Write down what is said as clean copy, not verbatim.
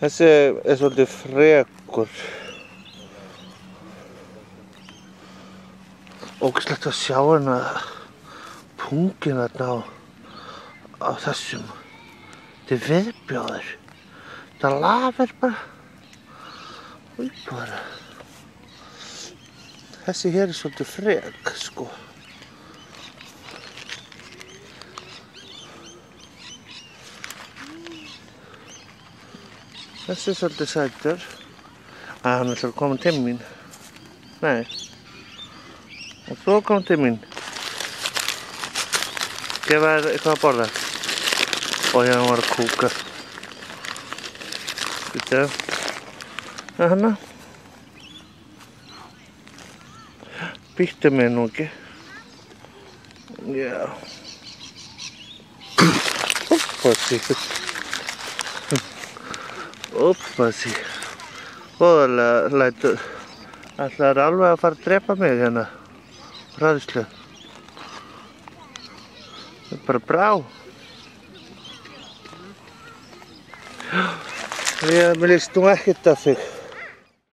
Þessi svolítið frekur. Ógeðslegt að sjá hérna punginn þarna á þessum. Þetta er viðbjóður. Þetta lafir bara. Új bara. Þessi hér er svolítið frek, sko. Þessi er svolítið sætur. Hann ætlar að koma til mín. Nei. Og svo kom til mín. Gefa þér eitthvað að borða. Og hérna var að kúka. Býttu. Hanna. Býttu mig nú ekki. Já. Uppasi. Uppasi. Voðalega lætur. Ætlaðir alveg að fara að drepa mig hérna. Hræðslu. Það er bara brá. Mér líst nú ekkert á þig.